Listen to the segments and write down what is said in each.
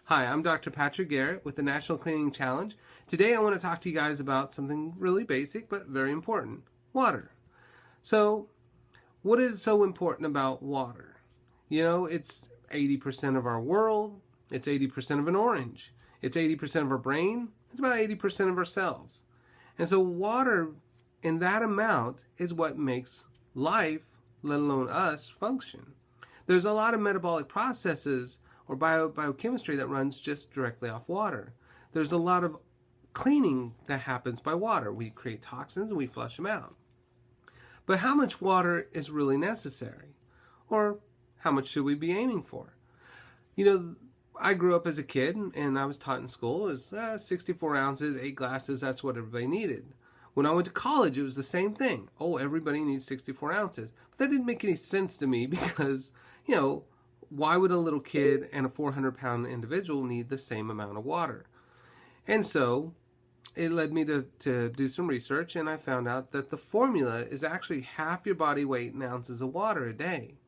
Hi, I'm Dr. Patrick Garrett with the National Cleaning Challenge. Today I want to talk to you guys about something really basic but very important, water. So, what is so important about water? You know, it's 80% of our world, it's 80% of an orange, it's 80% of our brain, it's about 80% of our cells. And so water in that amount is what makes life, let alone us, function. There's a lot of metabolic processes or biochemistry that runs just directly off water. There's a lot of cleaning that happens by water. We create toxins and we flush them out. But how much water is really necessary? Or how much should we be aiming for? You know, I grew up as a kid and I was taught in school it was 64 ounces, 8 glasses, that's what everybody needed. When I went to college, it was the same thing. Oh, everybody needs 64 ounces. But that didn't make any sense to me because, why would a little kid and a 400-pound individual need the same amount of water? And so it led me to do some research, and I found out that the formula is actually half your body weight in ounces of water a day.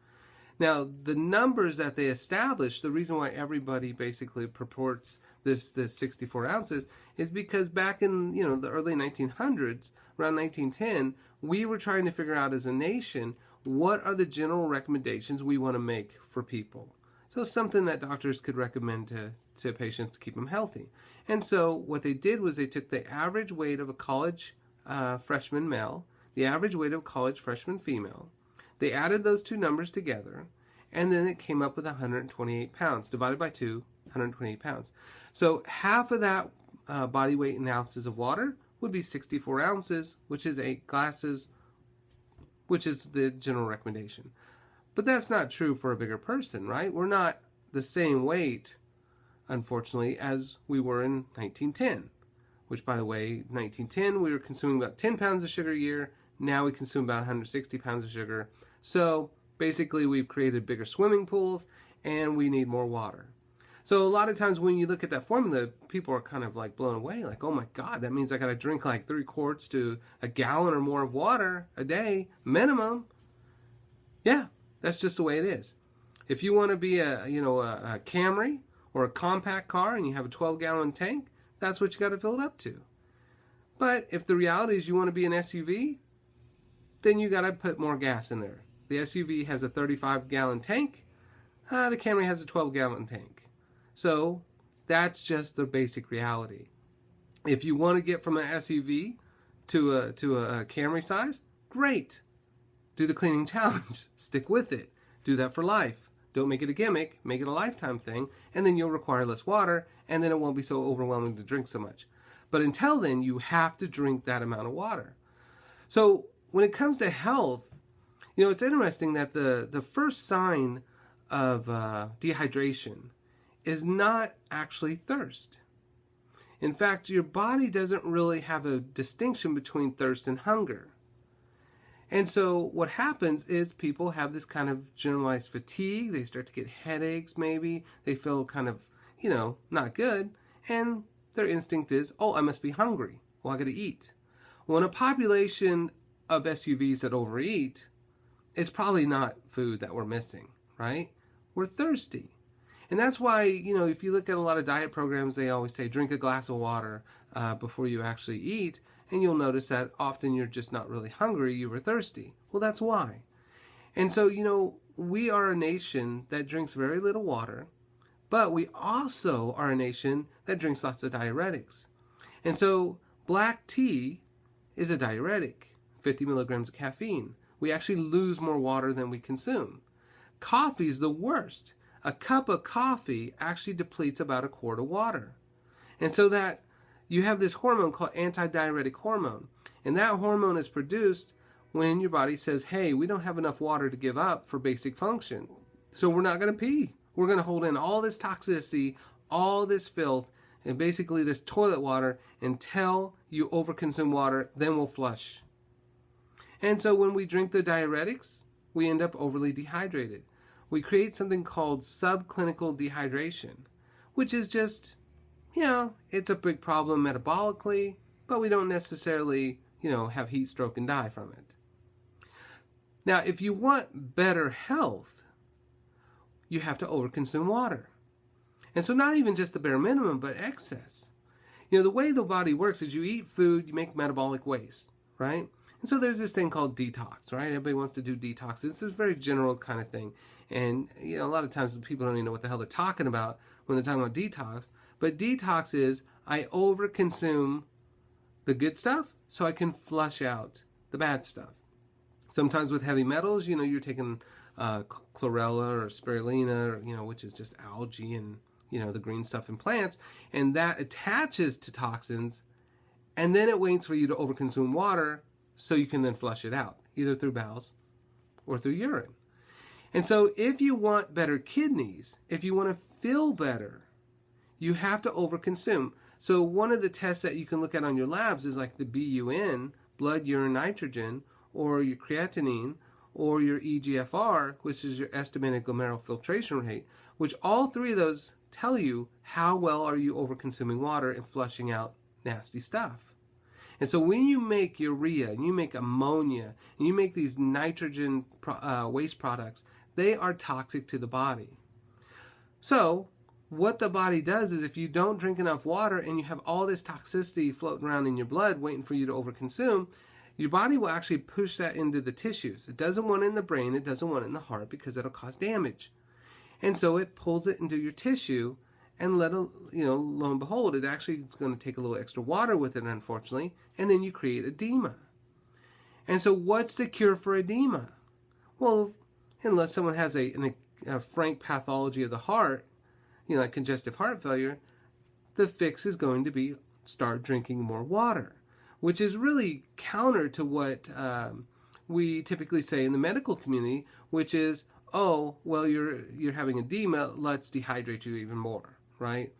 Now, the numbers that they established, the reason why everybody basically purports this 64 ounces is because back in the early 1900s, around 1910, we were trying to figure out as a nation what are the general recommendations we want to make for people. So something that doctors could recommend to patients to keep them healthy. And so what they did was they took the average weight of a college freshman male, the average weight of a college freshman female, they added those two numbers together, and then it came up with 128 pounds. Divided by 2, 128 pounds. So half of that body weight in ounces of water would be 64 ounces, which is 8 glasses, which is the general recommendation. But that's not true for a bigger person, right? We're not the same weight, unfortunately, as we were in 1910, which, by the way, 1910, we were consuming about 10 pounds of sugar a year. Now we consume about 160 pounds of sugar. So basically, we've created bigger swimming pools, and we need more water. So a lot of times when you look at that formula, people are kind of like blown away, like, oh my God, that means I got to drink like 3 quarts to a gallon or more of water a day, minimum. Yeah, that's just the way it is. If you want to be a Camry or a compact car and you have a 12-gallon tank, that's what you got to fill it up to. But if the reality is you want to be an SUV, then you got to put more gas in there. The SUV has a 35-gallon tank. The Camry has a 12-gallon tank. So that's just the basic reality. If you want to get from an SUV to a Camry size, great. Do the cleaning challenge. Stick with it. Do that for life. Don't make it a gimmick. Make it a lifetime thing. And then you'll require less water. And then it won't be so overwhelming to drink so much. But until then, you have to drink that amount of water. So when it comes to health, it's interesting that the first sign of dehydration is not actually thirst. In fact, your body doesn't really have a distinction between thirst and hunger. And so what happens is people have this kind of generalized fatigue. They start to get headaches maybe. They feel kind of, not good. And their instinct is, oh, I must be hungry. Well, I got to eat. Well, in a population of SUVs that overeat, it's probably not food that we're missing, right? We're thirsty. And that's why, if you look at a lot of diet programs, they always say drink a glass of water before you actually eat. And you'll notice that often you're just not really hungry, you were thirsty. Well, that's why. And so, we are a nation that drinks very little water, but we also are a nation that drinks lots of diuretics. And so black tea is a diuretic, 50 milligrams of caffeine. We actually lose more water than we consume. Coffee is the worst. A cup of coffee actually depletes about a quart of water. And so that you have this hormone called antidiuretic hormone. And that hormone is produced when your body says, hey, we don't have enough water to give up for basic function. So we're not going to pee. We're going to hold in all this toxicity, all this filth, and basically this toilet water until you overconsume water, then we'll flush. And so when we drink the diuretics, we end up overly dehydrated. We create something called subclinical dehydration, which is just, it's a big problem metabolically, but we don't necessarily, have heat stroke and die from it. Now, if you want better health, you have to overconsume water. And so not even just the bare minimum, but excess. The way the body works is you eat food, you make metabolic waste, right? And so there's this thing called detox, right? Everybody wants to do detox. It's a very general kind of thing. And a lot of times people don't even know what the hell they're talking about when they're talking about detox. But detox is I overconsume the good stuff so I can flush out the bad stuff. Sometimes with heavy metals, you're taking chlorella or spirulina, or, which is just algae and, the green stuff in plants. And that attaches to toxins. And then it waits for you to overconsume water so you can then flush it out, either through bowels or through urine. And so if you want better kidneys, if you want to feel better, you have to overconsume. So one of the tests that you can look at on your labs is like the BUN, blood urine nitrogen, or your creatinine, or your EGFR, which is your estimated glomerular filtration rate, which all three of those tell you how well are you overconsuming water and flushing out nasty stuff. And so when you make urea, and you make ammonia, and you make these nitrogen waste products, they are toxic to the body. So what the body does is if you don't drink enough water and you have all this toxicity floating around in your blood waiting for you to overconsume, your body will actually push that into the tissues. It doesn't want it in the brain, it doesn't want it in the heart because it'll cause damage. And so it pulls it into your tissue, and lo and behold, it actually is going to take a little extra water with it, unfortunately, and then you create edema. And so what's the cure for edema? Well, unless someone has a frank pathology of the heart, like congestive heart failure, the fix is going to be start drinking more water, which is really counter to what we typically say in the medical community, which is, oh, well, you're having edema, let's dehydrate you even more, right?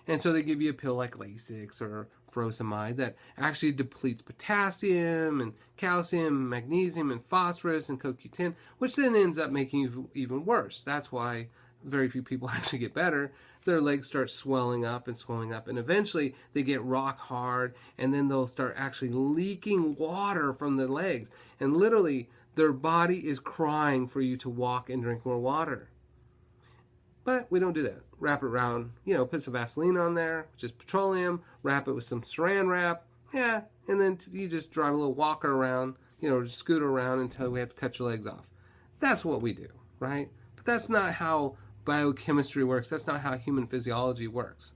And so they give you a pill like Lasix or furosemide that actually depletes potassium and calcium, magnesium and phosphorus and CoQ10, which then ends up making you even worse. That's why very few people actually get better. Their legs start swelling up, and eventually they get rock hard, and then they'll start actually leaking water from their legs. And literally, their body is crying for you to walk and drink more water. But we don't do that. Wrap it around, put some Vaseline on there, which is petroleum, wrap it with some saran wrap, and then you just drive a little walker around, scooter around until we have to cut your legs off. That's what we do, right? But that's not how biochemistry works. That's not how human physiology works.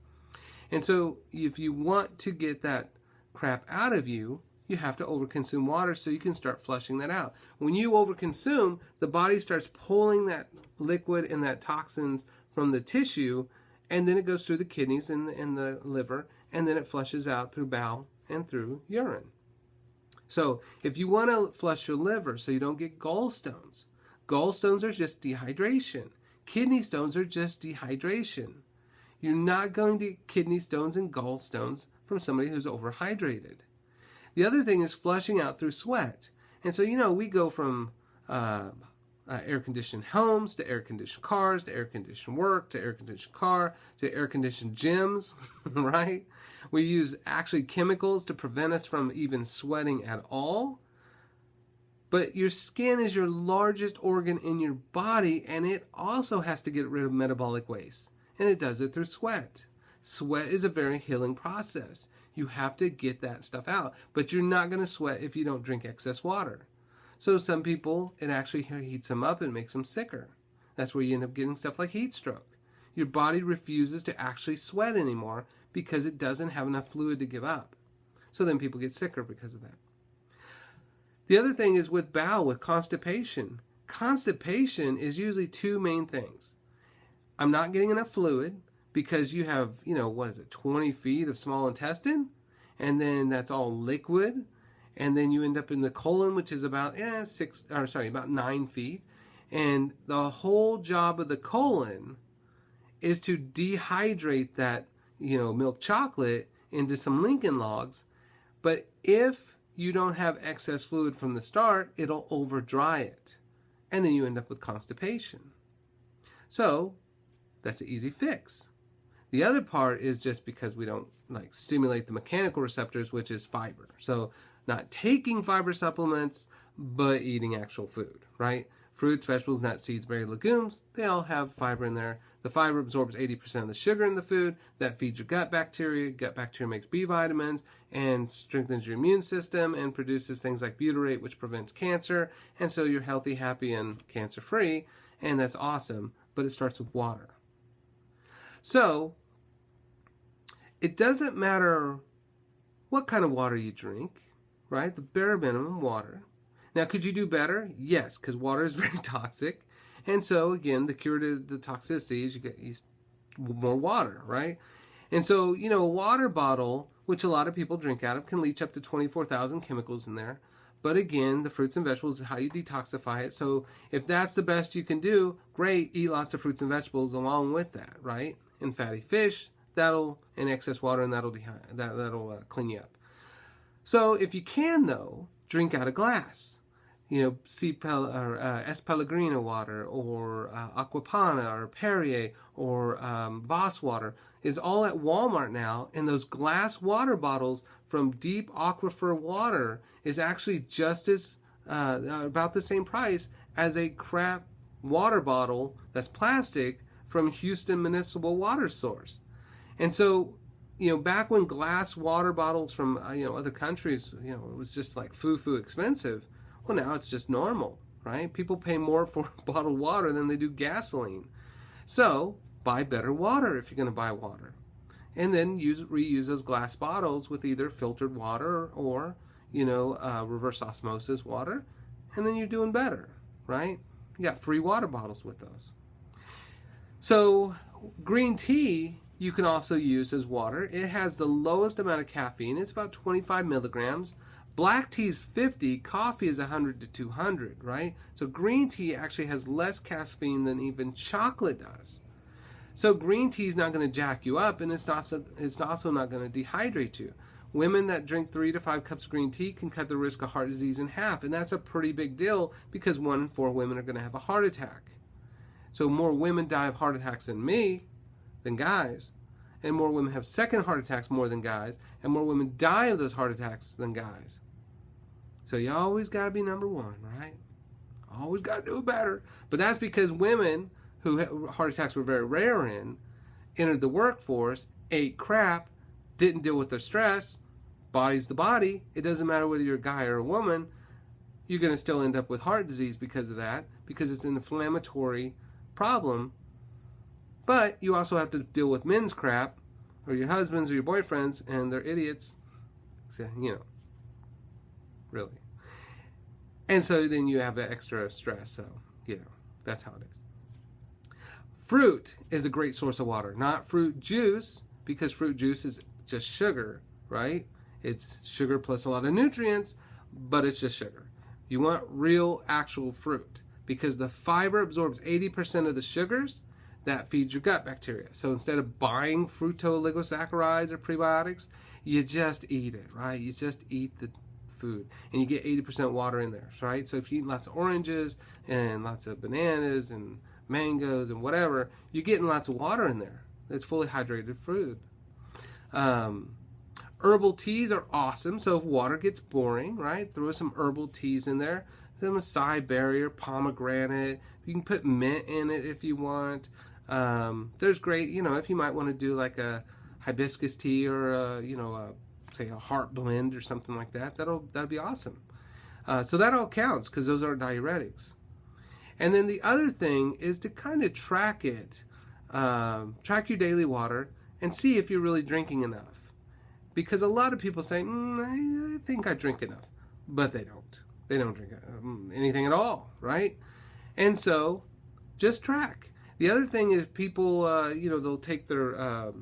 And so if you want to get that crap out of you, you have to overconsume water so you can start flushing that out. When you overconsume, the body starts pulling that liquid and that toxins from the tissue, and then it goes through the kidneys and the liver, and then it flushes out through bowel and through urine. So if you want to flush your liver so you don't get gallstones are just dehydration. Kidney stones are just dehydration. You're not going to get kidney stones and gallstones from somebody who's overhydrated. The other thing is flushing out through sweat. And so, we go from air-conditioned homes to air-conditioned cars to air-conditioned work to air-conditioned car to air-conditioned gyms, right? We use actually chemicals to prevent us from even sweating at all. But your skin is your largest organ in your body, and it also has to get rid of metabolic waste. And it does it through sweat. Sweat is a very healing process. You have to get that stuff out. But you're not going to sweat if you don't drink excess water. So some people, it actually heats them up and makes them sicker. That's where you end up getting stuff like heat stroke. Your body refuses to actually sweat anymore because it doesn't have enough fluid to give up. So then people get sicker because of that. The other thing is with bowel, with constipation. Constipation is usually two main things. I'm not getting enough fluid because you have, 20 feet of small intestine, and then that's all liquid, and then you end up in the colon, which is about 9 feet, and the whole job of the colon is to dehydrate that, milk chocolate into some Lincoln logs, but if you don't have excess fluid from the start, it'll over dry it. And then you end up with constipation. So that's an easy fix. The other part is just because we don't stimulate the mechanical receptors, which is fiber. So not taking fiber supplements, but eating actual food, right? Fruits, vegetables, nuts, seeds, berries, legumes, they all have fiber in there. The fiber absorbs 80% of the sugar in the food. That feeds your gut bacteria. Gut bacteria makes B vitamins and strengthens your immune system and produces things like butyrate, which prevents cancer. And so you're healthy, happy, and cancer-free. And that's awesome. But it starts with water. So it doesn't matter what kind of water you drink, right? The bare minimum water. Now, could you do better? Yes, because water is very toxic. And so, again, the cure to the toxicity is you get more water, right? And so, you know, a water bottle, which a lot of people drink out of, can leach up to 24,000 chemicals in there. But again, the fruits and vegetables is how you detoxify it. So if that's the best you can do, great, eat lots of fruits and vegetables along with that, right? And fatty fish, and excess water, and that'll clean you up. So if you can, though, drink out of glass. You know, S. Pellegrino water, or Aquapana, or Perrier, or Voss water is all at Walmart now, and those glass water bottles from deep aquifer water is actually just as about the same price as a crap water bottle that's plastic from Houston Municipal Water Source. And so, you know, back when glass water bottles from other countries, you know, it was just like foo-foo expensive. Well, now it's just normal, right? People pay more for bottled water than they do gasoline. So buy better water if you're going to buy water. And then reuse those glass bottles with either filtered water or, reverse osmosis water. And then you're doing better, right? You got free water bottles with those. So green tea you can also use as water. It has the lowest amount of caffeine. It's about 25 milligrams. Black tea is 50, coffee is 100 to 200, right? So green tea actually has less caffeine than even chocolate does. So green tea is not going to jack you up, and it's also not going to dehydrate you. Women that drink 3 to 5 cups of green tea can cut the risk of heart disease in half, and that's a pretty big deal because 1 in 4 women are going to have a heart attack. So more women die of heart attacks than guys, and more women have second heart attacks more than guys, and more women die of those heart attacks than guys. So you always got to be number one, right? Always got to do better. But that's because women who heart attacks were very rare entered the workforce, ate crap, didn't deal with their stress. Body's the body. It doesn't matter whether you're a guy or a woman. You're going to still end up with heart disease because of that, because it's an inflammatory problem. But you also have to deal with men's crap, or your husbands or your boyfriends, and they're idiots. So, really. And so then you have extra stress. So, that's how it is. Fruit is a great source of water. Not fruit juice, because fruit juice is just sugar, right? It's sugar plus a lot of nutrients, but it's just sugar. You want real, actual fruit, because the fiber absorbs 80% of the sugars that feeds your gut bacteria. So instead of buying fructooligosaccharides or prebiotics, you just eat it, right? You just eat the food, and you get 80% water in there, right? So if you eat lots of oranges and lots of bananas and mangoes and whatever, you're getting lots of water in there. It's fully hydrated food. Herbal teas are awesome. So if water gets boring, right, throw some herbal teas in there. Some acai berry or pomegranate. You can put mint in it if you want. There's great, if you might want to do like a hibiscus tea or say a heart blend or something like that. That'll be awesome. So that all counts because those are diuretics. And then the other thing is to kind of track it, track your daily water and see if you're really drinking enough. Because a lot of people say, I think I drink enough, but they don't. They don't drink anything at all, right? And so just track. The other thing is people, they'll take their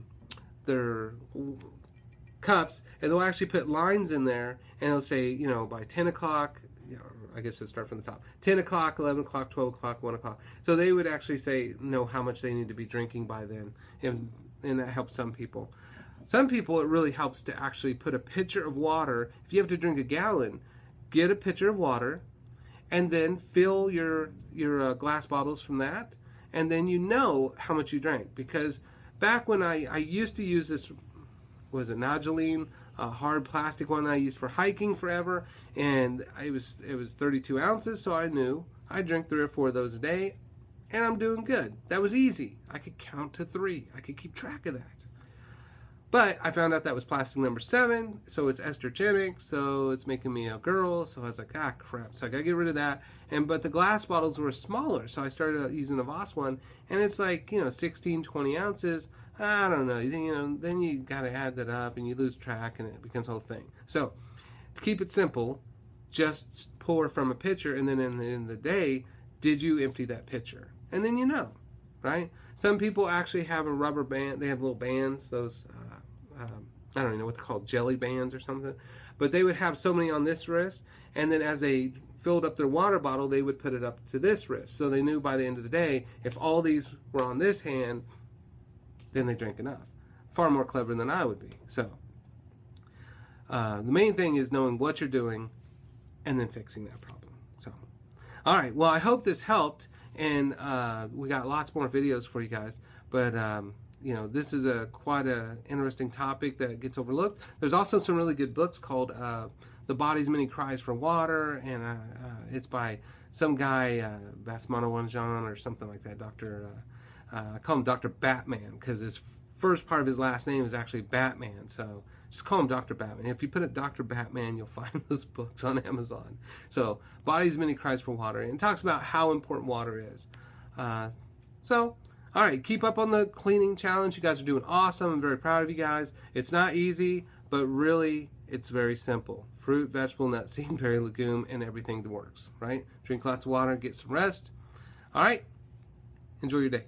cups and they'll actually put lines in there and they'll say, by 10 o'clock, I guess it'll start from the top, 10 o'clock, 11 o'clock, 12 o'clock, 1 o'clock. So they would actually say, how much they need to be drinking by then. And that helps some people. Some people, it really helps to actually put a pitcher of water. If you have to drink a gallon, get a pitcher of water and then fill your glass bottles from that. And then how much you drank. Because back when I used to use this, was it Nodulene, a hard plastic one I used for hiking forever, and it was 32 ounces, so I knew I drank 3 or 4 of those a day, and I'm doing good. That was easy. I could count to 3. I could keep track of that. But I found out that was plastic number 7, so it's estrogenic, so it's making me a girl. So I was like, ah, crap. So I got to get rid of that. But the glass bottles were smaller, so I started using a Voss one, and it's like, 16, 20 ounces. I don't know. Then you got to add that up, and you lose track, and it becomes a whole thing. So to keep it simple, just pour from a pitcher, and then in the end of the day, did you empty that pitcher? And then right? Some people actually have a rubber band. They have little bands, those, I don't even know what they're called, jelly bands or something. But they would have so many on this wrist, and then as they filled up their water bottle, they would put it up to this wrist. So they knew by the end of the day, if all these were on this hand, then they drank enough. Far more clever than I would be. So the main thing is knowing what you're doing and then fixing that problem. So, all right. Well, I hope this helped, and we got lots more videos for you guys. But this is quite a interesting topic that gets overlooked. There's also some really good books called "The Body's Many Cries for Water," and it's by some guy, Basmanawanjan or something like that. I call him Dr. Batman because his first part of his last name is actually Batman. So just call him Dr. Batman. If you put it Dr. Batman, you'll find those books on Amazon. So Body's Many Cries for Water. And it talks about how important water is. All right, keep up on the cleaning challenge. You guys are doing awesome. I'm very proud of you guys. It's not easy, but really it's very simple. Fruit, vegetable, nut, seed, berry, legume, and everything that works, right? Drink lots of water, get some rest. All right, enjoy your day.